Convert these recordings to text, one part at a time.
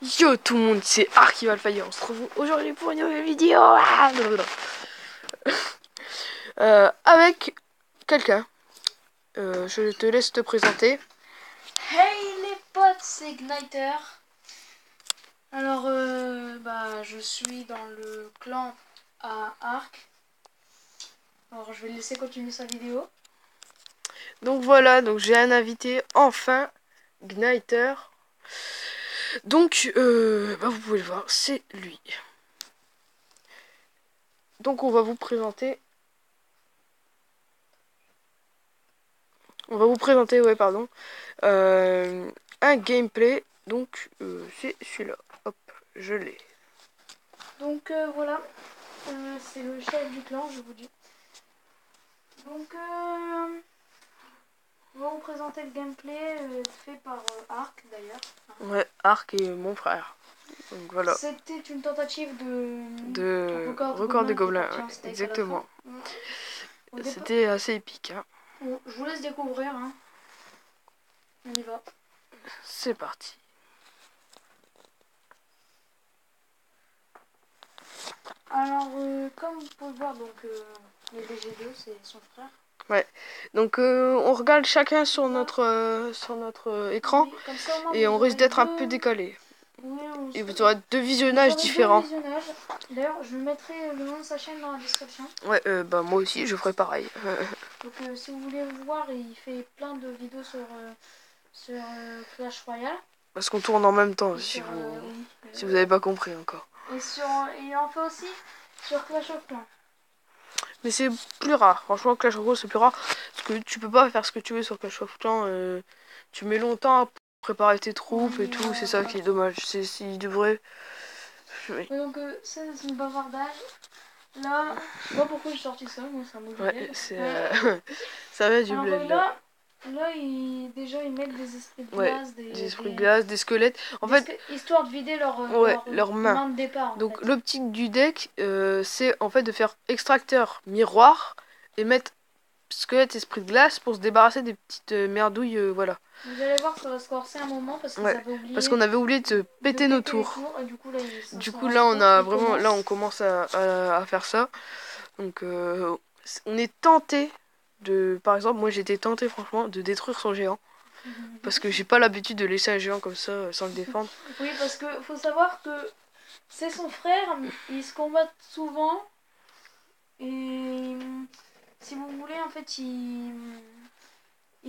Yo tout le monde, c'est Archival Fire. On se retrouve aujourd'hui pour une nouvelle vidéo. Avec quelqu'un. Je te laisse te présenter. Hey les potes, c'est Igniter. Alors, je suis dans le clan à Arc. Alors, je vais le laisser continuer sa vidéo. Donc voilà, donc j'ai un invité, enfin, Gniter. Donc, vous pouvez le voir, c'est lui. Donc on va vous présenter. Ouais, pardon. Un gameplay. Donc, c'est celui-là. Hop, je l'ai. Donc, voilà. C'est le chef du clan, je vous dis. Donc, on va vous présenter le gameplay fait par Arc d'ailleurs. Ouais, Arc et mon frère. Donc voilà. C'était une tentative De record des gobelins, ouais, exactement. C'était assez épique. Hein. Bon, je vous laisse découvrir. Hein. On y va. C'est parti. Alors, comme vous pouvez voir, donc, le DG2, c'est son frère. Ouais. Donc, on regarde chacun sur notre écran. Oui, comme ça, au moins, Et on risque d'être un peu décalé. Oui, et vous aurez deux visionnages différents. D'ailleurs, je mettrai le nom de sa chaîne dans la description. Ouais, moi aussi, je ferai pareil. Donc, si vous voulez voir, il fait plein de vidéos sur Clash Royale. Parce qu'on tourne en même temps, Et si oui, vous n'avez pas compris encore. Et il en fait aussi sur Clash of Clans. Mais c'est plus rare. Franchement, Clash of Clans, c'est plus rare. Parce que tu peux pas faire ce que tu veux sur Clash of Clans. Tu mets longtemps à préparer tes troupes et tout. C'est ça qui est dommage. C'est s'il devrait... Oui. Donc, ça, c'est une bavardage. Là, je sais pas pourquoi j'ai sorti ça. Moi, c'est un mot ouais, c'est... ça va du bled, là. Là, il met des esprits de glace, des esprits de glace, des squelettes. En fait, histoire de vider leur main de départ. Donc l'optique du deck, c'est en fait de faire extracteur miroir et mettre squelette esprit de glace pour se débarrasser des petites merdouilles, voilà. Vous allez voir, ça va se corser un moment parce qu'on avait oublié de péter nos tours. Et du coup, là, on a vraiment, là, on commence à faire ça. Donc, on est tenté de, par exemple, moi j'étais tenté franchement de détruire son géant. Parce que j'ai pas l'habitude de laisser un géant comme ça sans le défendre. Oui, parce que faut savoir que c'est son frère, ils se combattent souvent. Et si vous voulez, en fait, ils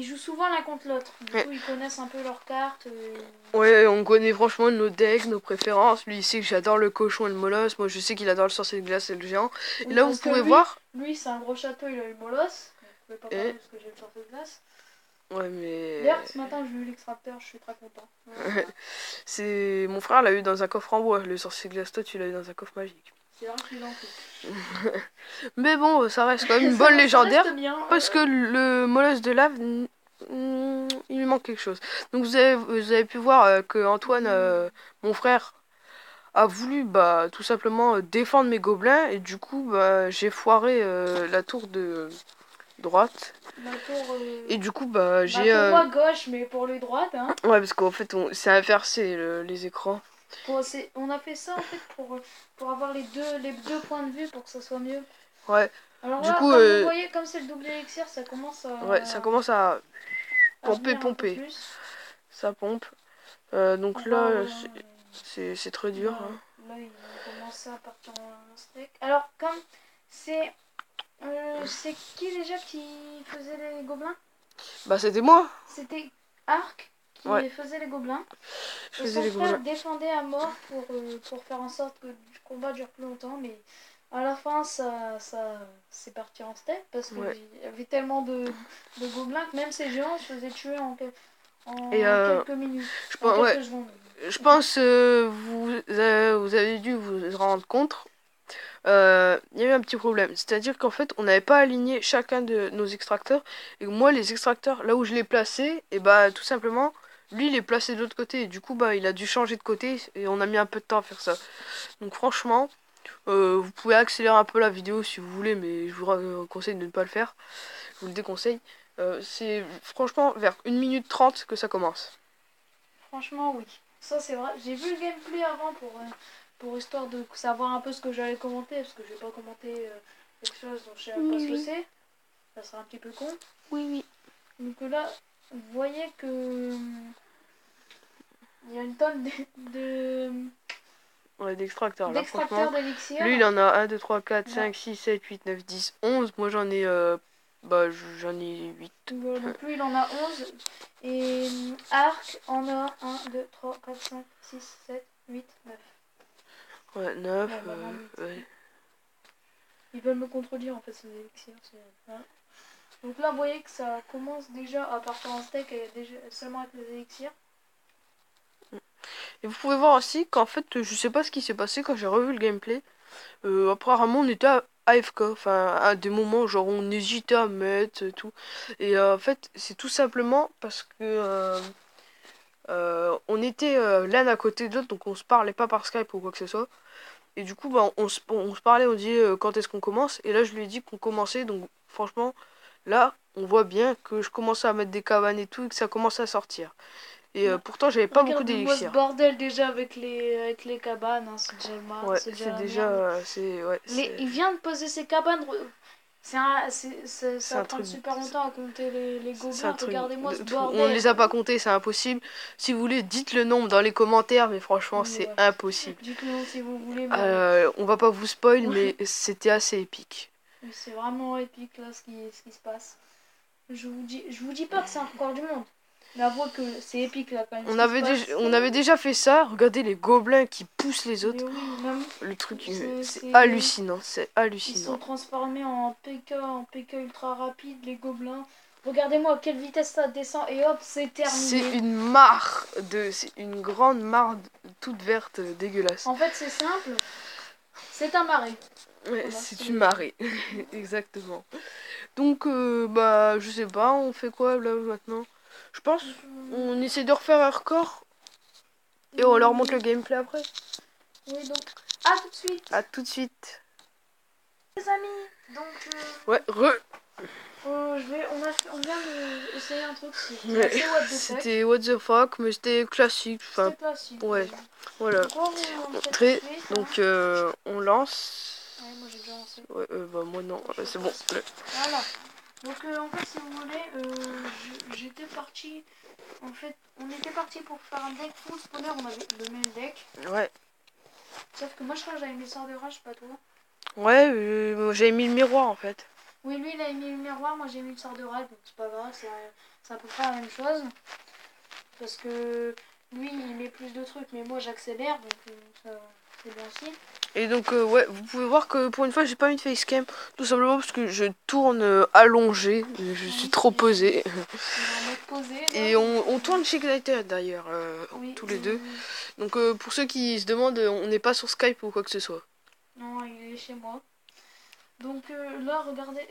jouent souvent l'un contre l'autre. Du coup, ils connaissent un peu leurs cartes. Ouais, on connaît franchement nos decks, nos préférences. Lui, il sait que j'adore le cochon et le molosse. Moi, je sais qu'il adore le sorcier de glace et le géant. Oui, et là, vous pouvez voir. Lui, c'est un gros château, il a le molosse. Je ne pouvez pas parler parce que j'ai le sorcier de glace. Ouais, mais... D'ailleurs, ce matin, j'ai eu l'extracteur, je suis très content. Ouais. C'est... Mon frère l'a eu dans un coffre en bois. Le sorcier de glace, toi, tu l'as eu dans un coffre magique. C'est vrai qu'il en fait. Mais bon, ça reste quand même une bonne légendaire. Bien, parce que le molosse de lave... il lui manque quelque chose. Donc vous avez pu voir que Antoine, mon frère, a voulu tout simplement défendre mes gobelins. Et du coup, j'ai foiré la tour de droite. Et du coup, j'ai... pour moi, gauche, mais pour lui, droite. Hein. Ouais, parce qu'en fait, c'est inversé les écrans. On a fait ça, en fait, pour avoir les deux points de vue, pour que ça soit mieux. Ouais. Alors du coup, comme vous voyez, comme c'est le double élixir, ça commence à... Ouais, ça commence à pomper. Ça pompe. Donc là, c'est très dur. Là, hein. Là, il commence à partir en steak. Alors, comme c'est qui déjà qui faisait les gobelins? C'était moi. C'était Arc qui faisait les gobelins. Et son frère défendait à mort pour faire en sorte que le combat dure plus longtemps, mais à la fin, ça c'est parti en steak parce qu'il y avait tellement de gobelins que même ces géants se faisaient tuer en quelques minutes. Je pense vous avez dû vous rendre compte. Il y a eu un petit problème. C'est-à-dire qu'en fait, on n'avait pas aligné chacun de nos extracteurs. Et moi, les extracteurs, là où je les plaçais, et tout simplement, lui, il est placé de l'autre côté. Et du coup, il a dû changer de côté. Et on a mis un peu de temps à faire ça. Donc franchement, vous pouvez accélérer un peu la vidéo si vous voulez. Mais je vous conseille de ne pas le faire. Je vous le déconseille. C'est franchement vers 1 minute 30 que ça commence. Franchement, oui. Ça c'est vrai. J'ai vu le gameplay avant pour histoire de savoir un peu ce que j'allais commenter, parce que je vais pas commenter quelque chose dont je sais même pas ce que c'est. Ça serait un petit peu con. Oui. Donc là, vous voyez que il y a une tonne Ouais, d'extracteurs là, franchement. d'extracteurs d'élixir. Lui, il en a 1, 2, 3, 4, Ouais. 5, 6, 7, 8, 9, 10, 11. Moi, j'en ai, j'en ai 8. Donc lui, il en a 11. Et Arc en a 1, 2, 3, 4, 5, 6, 7, 8, 9. Ouais, 9. Ouais, bah, Ouais. Ils veulent me contredire en fait, ces élixirs. Voilà. Donc là, vous voyez que ça commence déjà à partir en steak déjà, seulement avec les élixirs. Et vous pouvez voir aussi qu'en fait, je sais pas ce qui s'est passé quand j'ai revu le gameplay. Apparemment, on était à AFK, enfin, à des moments, genre, on hésitait à mettre et tout. Et en fait, c'est tout simplement parce que on était l'un à côté de l'autre, donc on se parlait pas par Skype ou quoi que ce soit. Et du coup, bah, on se parlait, on dit quand est-ce qu'on commence. Et là, je lui ai dit qu'on commençait, donc franchement, là, on voit bien que je commençais à mettre des cabanes et tout, et que ça commençait à sortir. Et pourtant, j'avais pas beaucoup Regardez-moi ce d'élixir. bordel déjà avec les cabanes, hein, c'est déjà le Ouais, c'est déjà c'est la déjà. merde. Ouais, Il vient de poser ses cabanes. Ça c'est va un prendre truc. super longtemps à compter les C'est un gobelins. truc. Regardez-moi ce On ne bordel. les a pas comptés, c'est impossible. Si vous voulez, dites le nombre dans les commentaires, mais franchement, Oui, c'est ouais. impossible. Dites-le si vous voulez, mais On va pas vous spoil, ouais. mais c'était assez épique. C'est vraiment épique là ce qui se passe. Je vous dis pas que c'est un record du monde. Mais avouez que c'est épique là quand même ce qui se passe. On avait déjà fait ça. Regardez les gobelins qui poussent les Mais autres. oui, même. Le truc, c'est C'est- hallucinant. C'est Ils sont hallucinant. transformés en PK ultra rapide, les gobelins. Regardez-moi à quelle vitesse ça descend et hop, c'est C'est terminé. une mare c'est une grande mare toute verte, dégueulasse. En fait, c'est simple. C'est un marais. Ouais, Voilà, c'est une marée, exactement. Donc, je sais pas, on fait quoi là maintenant? Je pense, on essaie de refaire un record et on leur montre le gameplay après. Oui, donc, à tout de suite. À tout de suite. Les amis, donc, Ouais, on vient d'essayer un truc, c'était assez what the fuck. C'était what the fuck, mais c'était classique. Enfin, C'était classique. ouais, voilà. Donc, on va vous montrer Très, tout de suite, donc, on lance. Ouais, moi j'ai déjà lancé. Ouais, moi non, c'est bon. Voilà. Donc en fait si vous voulez, j'étais parti. En fait, on était parti pour faire un deck full spawner, on avait le même deck. Ouais. Sauf que moi je crois que j'avais mis le sort de rage, pas toi. Ouais, j'avais mis le miroir en fait. Oui, lui il a mis le miroir, moi j'ai mis le sort de rage, donc c'est pas grave, c'est à peu près la même chose. Parce que lui il met plus de trucs, mais moi j'accélère, donc ça c'est bien aussi. Et donc, ouais, vous pouvez voir que pour une fois, j'ai pas mis de facecam. Tout simplement parce que je tourne allongé. Je suis trop posé. Et on tourne chez Glighter d'ailleurs, tous les deux. Donc, pour ceux qui se demandent, on n'est pas sur Skype ou quoi que ce soit. Non, il est chez moi. Donc là, regardez,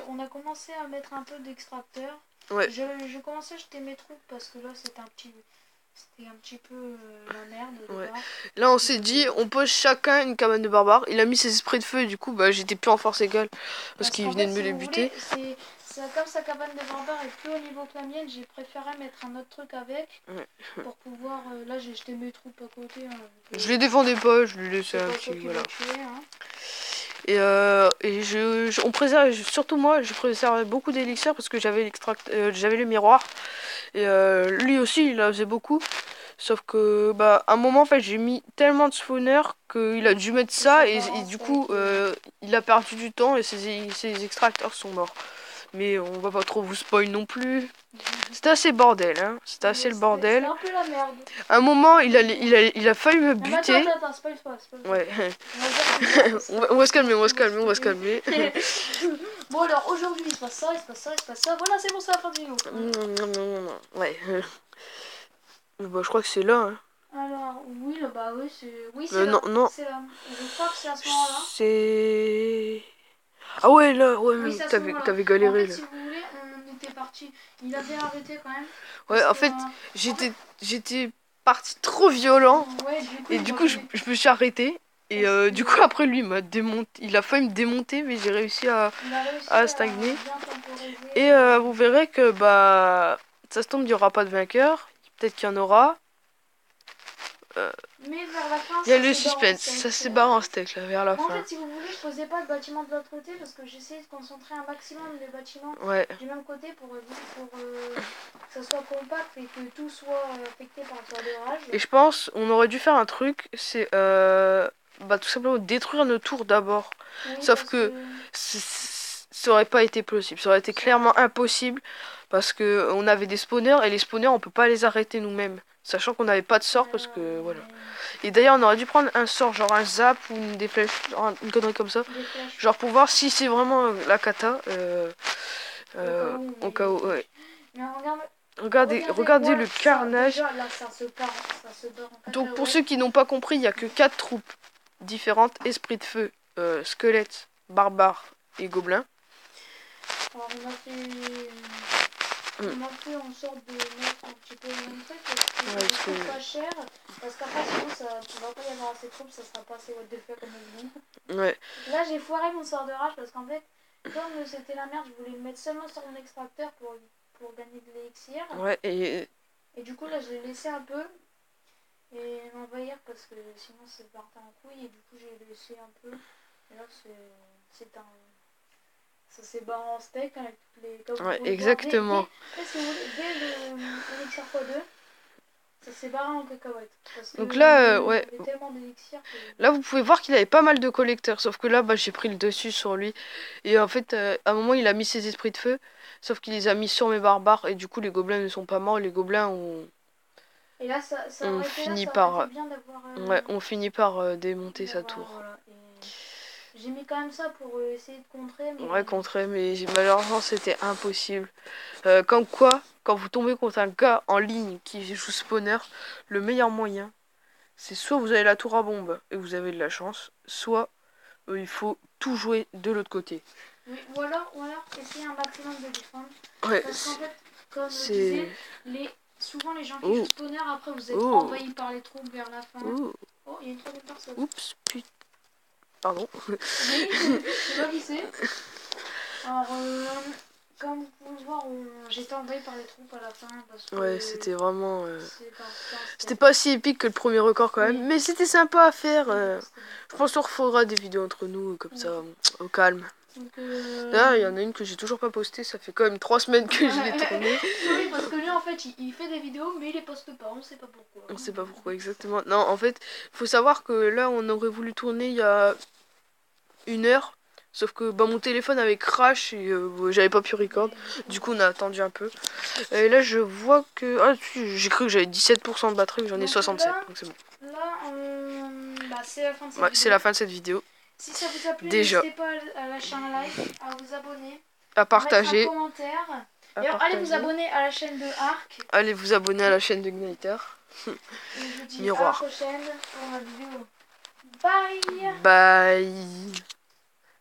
on a commencé à mettre un peu d'extracteur. Ouais. Je commençais à jeter mes troupes parce que là, c'était un petit peu la merde. Ouais. Là, on s'est dit, on pose chacun une cabane de barbares. Il a mis ses esprits de feu et du coup, j'étais plus en force égale parce qu'il venait de me les buter. Comme sa cabane de barbares est plus haut niveau que la mienne, j'ai préféré mettre un autre truc avec pour pouvoir. Là, j'ai jeté mes troupes à côté. Hein, je les défendais pas, je les laissais un petit. Voilà. Tuer, hein. Et on préserve, surtout moi, je préservais beaucoup d'élixirs parce que j'avais j'avais le miroir. Et lui aussi, il en faisait beaucoup. Sauf que, à un moment, en fait, j'ai mis tellement de spawners qu'il a dû mettre ça et du coup, il a perdu du temps et ses extracteurs sont morts. Mais on va pas trop vous spoil non plus. C'était assez bordel, hein. C'était assez le bordel. C'était un peu la merde. À un moment, il a failli me buter. Attends, spoil pas. Ouais. On va se calmer, on va se calmer. Bon alors aujourd'hui il se passe ça, voilà c'est bon, c'est la fin de vidéo. Non. Ouais. Je crois que c'est là. Hein. Alors oui, oui c'est là. Non. C'est là. Je crois que c'est à ce moment-là. C'est... Ah ouais, là, ouais, oui, t'avais galéré. En fait, si vous voulez, on était parti. Il avait arrêté quand même. Ouais, en fait, j'étais parti trop violent. Ouais, et du coup, je me suis arrêté. Et du coup, après, lui, il a failli me démonter, mais j'ai réussi à stagner. Et vous verrez que, ça se tombe, il n'y aura pas de vainqueur. Peut-être qu'il y en aura. Mais vers la fin, il y a le suspense, ça se barre en steak là vers la fin. En fait, si vous voulez, je posais pas de bâtiment de l'autre côté parce que j'essayais de concentrer un maximum les bâtiments du même côté pour que ça soit compact et que tout soit affecté par le toit d'orage. Et je pense, on aurait dû faire un truc, c'est tout simplement détruire nos tours d'abord. Oui, sauf que ça aurait pas été possible, ça aurait été clairement impossible parce que on avait des spawners et les spawners on peut pas les arrêter nous-mêmes, sachant qu'on n'avait pas de sort parce que voilà. Et d'ailleurs on aurait dû prendre un sort genre un zap ou des flèches, genre une connerie comme ça, genre pour voir si c'est vraiment la cata au cas où. Ouais. Mais regardez le carnage. Déjà, là, ça se barre en Donc pour ceux qui n'ont pas compris, il n'y a que 4 troupes différentes: esprit de feu, squelette, barbare et gobelin. Alors on a fait en sorte de mettre un petit peu le même truc parce que c'est pas cher, parce qu'après sinon ça va pas y avoir assez de troupes, ça sera pas assez what the fuck comme le Ouais. Là j'ai foiré mon sort de rage parce qu'en fait comme c'était la merde, je voulais le mettre seulement sur mon extracteur pour gagner de l'élixir. Ouais, et du coup là je l'ai laissé un peu et m'envahir parce que sinon c'est parti en couille, et du coup j'ai laissé un peu et là c'est un... Ça s'est barré en steak avec toutes les... Ouais, exactement. Dès le Elixir x2, ça s'est barré en cacahuète. Donc là, ouais. Il y a tellement d'élixir que... Là, vous pouvez voir qu'il avait pas mal de collecteurs. Sauf que là, j'ai pris le dessus sur lui. Et en fait, à un moment, il a mis ses esprits de feu. Sauf qu'il les a mis sur mes barbares. Et du coup, les gobelins ne sont pas morts. Les gobelins ont... Et là, ça on aurait finit été par... bien d'avoir... Ouais, on finit par démonter sa tour. Voilà. J'ai mis quand même ça pour essayer de contrer. Mais... Ouais, contrer, mais malheureusement, c'était impossible. Comme quoi, quand vous tombez contre un gars en ligne qui joue spawner, le meilleur moyen, c'est soit vous avez la tour à bombe et vous avez de la chance, soit il faut tout jouer de l'autre côté. Oui, ou alors essayer un maximum de défendre. Ouais, parce qu'en fait, comme je disais, souvent les gens qui jouent spawner, après vous êtes envahis par les troupes vers la fin. Oh, il y a une troisième personne. Oups, putain. Pardon. Oui, je sais pas qui c'est. Alors, comme vous pouvez le voir, j'étais envahi par les troupes à la fin. Parce que ouais, c'était vraiment... C'était pas si épique que le premier record quand même, mais c'était sympa à faire. Je pense qu'on refera des vidéos entre nous, comme ça, au calme. Là, il y en a une que j'ai toujours pas postée, ça fait quand même 3 semaines que je l'ai tournée. Oui, parce que lui, en fait, il fait des vidéos, mais il les poste pas, on sait pas pourquoi. On sait pas pourquoi exactement. Non, en fait, faut savoir que là, on aurait voulu tourner il y a 1 heure. Sauf que mon téléphone avait crash et j'avais pas pu record. Du coup, on a attendu un peu. Et là, je vois que... Ah, j'ai cru que j'avais 17% de batterie, mais j'en ai 67. Donc c'est bon. Là, c'est la fin de cette vidéo. C'est la fin de cette vidéo. Si ça vous a plu, n'hésitez pas à lâcher un like, à vous abonner, à partager, mettre un commentaire. D'ailleurs, allez vous abonner à la chaîne de Arc. Allez vous abonner à la chaîne de Igniter. Et je vous dis Miroir. à la prochaine pour ma vidéo. Bye. Bye.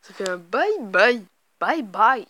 Ça fait un bye bye. Bye bye.